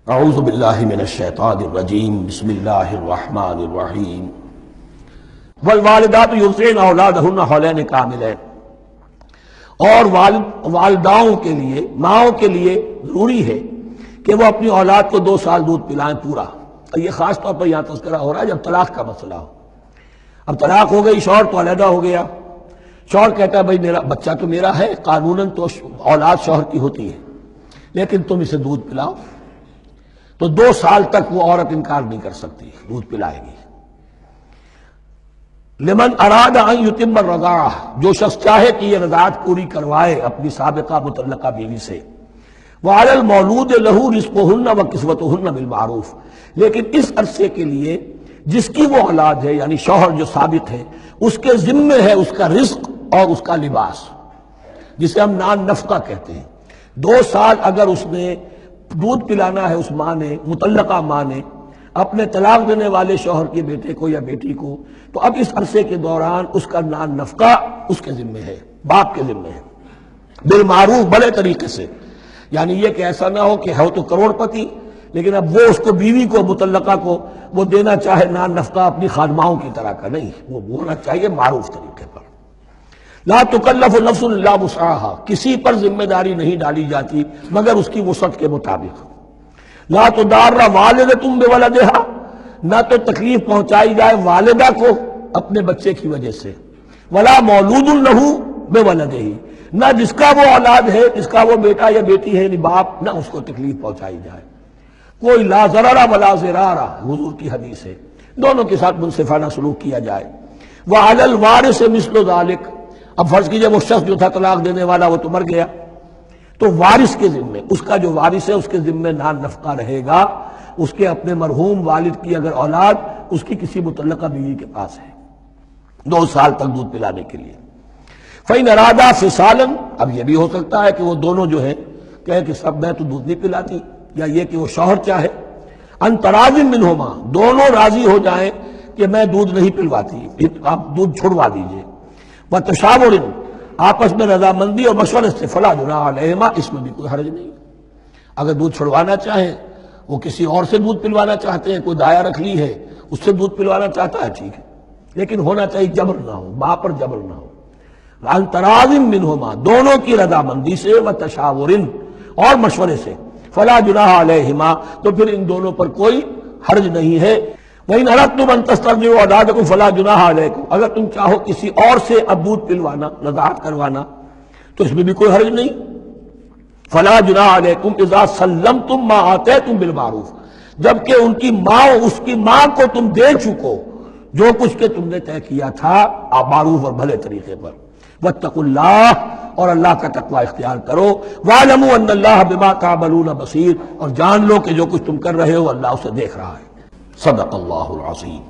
اعوذ باللہ من الشیطان الرجیم بسم اللہ الرحمن الرحیم والوالدات یرضعن اولادہن حولین کاملین، اور والداؤں کے لیے، ماؤں کے لیے ضروری ہے کہ وہ اپنی اولاد کو 2 سال دودھ پلائیں پورا۔ اور یہ خاص طور پر یہاں تذکرہ ہو رہا ہے جب طلاق کا مسئلہ ہو۔ اب طلاق ہو گئی، شوہر تو علیحدہ ہو گیا، شوہر کہتا ہے بھائی میرا بچہ تو میرا ہے، قانوناً تو اولاد شوہر کی ہوتی ہے، لیکن تم اسے دودھ پلاؤ، تو 2 سال تک وہ عورت انکار نہیں کر سکتی، دودھ پلائے گی۔ لمن اراد ان یتم الرضاعہ، جو شخص چاہے کہ یہ رضاعت پوری کروائے اپنی سابقہ مطلقہ بیوی سے۔ وعلی المولود لہ رزقہن وکسوتہن بالمعروف، لیکن اس عرصے کے لیے جس کی وہ اولاد ہے، یعنی شوہر جو سابق ہے، اس کے ذمے ہے اس کا رزق اور اس کا لباس، جسے ہم نان نفقہ کہتے ہیں۔ 2 سال اگر اس نے دودھ پلانا ہے، اس ماں نے، مطلقہ ماں نے، اپنے طلاق دینے والے شوہر کے بیٹے کو یا بیٹی کو، تو اب اس عرصے کے دوران اس کا نان نفقہ اس کے ذمے ہے، باپ کے ذمے ہے، بالمعروف، بڑے طریقے سے۔ یعنی یہ کہ ایسا نہ ہو کہ ہو تو کروڑ پتی، لیکن اب وہ اس کو بیوی کو مطلقہ کو وہ دینا چاہے نان نفقہ اپنی خادماؤں کی طرح کا، نہیں، وہ ہونا چاہیے معروف طریقے پر۔ لا تکلف نفس الا وسعها، کسی پر ذمہ داری نہیں ڈالی جاتی مگر اس کی وسعت کے مطابق۔ لا تضار والدۃ بولدہا، نہ تو تکلیف پہنچائی جائے والدہ کو اپنے بچے کی وجہ سے، ولا مولود لہ بولدہ، نہ جس کا وہ اولاد ہے، جس کا وہ بیٹا یا بیٹی ہے یعنی باپ، نہ اس کو تکلیف پہنچائی جائے۔ کوئی لا ضرر ولا ضرار، حضور کی حدیث ہے، دونوں کے ساتھ منصفانہ سلوک کیا جائے۔ وعلی الوارث مثل ذلک، اب فرض کیجئے وہ شخص جو تھا طلاق دینے والا وہ تو مر گیا، تو وارث کے ذمے، اس کا جو وارث ہے اس کے ذمے نان نفقہ رہے گا، اس کے اپنے مرحوم والد کی اگر اولاد اس کی کسی مطلقہ بیوی کے پاس ہے 2 سال تک دودھ پلانے کے لیے۔ فَإِنْ أَرَادَا فِصَالًا، اب یہ بھی ہو سکتا ہے کہ وہ دونوں جو ہیں کہے کہ سب میں تو دودھ نہیں پلاتی، یا یہ کہ وہ شوہر چاہے ان تراض منہما، دونوں راضی ہو جائیں کہ میں دودھ نہیں پلواتی، آپ دودھ چھڑوا دیجئے۔ وتشاور، آپس میں رضامندی اور مشورے سے، فلا جناح علیہما، اس میں بھی کوئی حرج نہیں۔ اگر دودھ چھڑوانا چاہیں، وہ کسی اور سے دودھ پلوانا چاہتے ہیں، کوئی دایا رکھ لی ہے اس سے دودھ پلوانا چاہتا ہے، ٹھیک ہے، لیکن ہونا چاہیے جبر نہ ہو، ماں پر جبر نہ ہو۔ ان تراض منہما، دونوں کی رضامندی سے، وتشاور، اور مشورے سے، فلا جناح علیہما، تو پھر ان دونوں پر کوئی حرج نہیں ہے۔ وَإِنْ أَرَدْتُمْ أَن تَسْتَرْضِعُوا أَوْلَادَكُمْ فَلَا جُنَاحَ عَلَيْكُمْ، اگر تم چاہو کسی اور سے اب دودھ پلوانا، رضاعت کروانا، تو اس میں بھی کوئی حرج نہیں۔ فَلَا جُنَاحَ عَلَيْكُمْ إِذَا سَلَّمْتُمْ مَا آتَيْتُمْ بِالْمَعْرُوفِ، جبکہ ان کی ماں، اس کی ماں کو تم دے چکو جو کچھ کہ تم نے طے کیا تھا معروف اور بھلے طریقے پر۔ وَاتَّقُوا اللَّهَ، اور اللہ کا تقوی اختیار کرو۔ وَاعْلَمُوا أَنَّ اللَّهَ بِمَا تَعْمَلُونَ بَصِيرٌ، اور جان لو کہ جو کچھ تم کر رہے ہو اللہ اسے دیکھ رہا ہے۔ صدق اللہ العظیم۔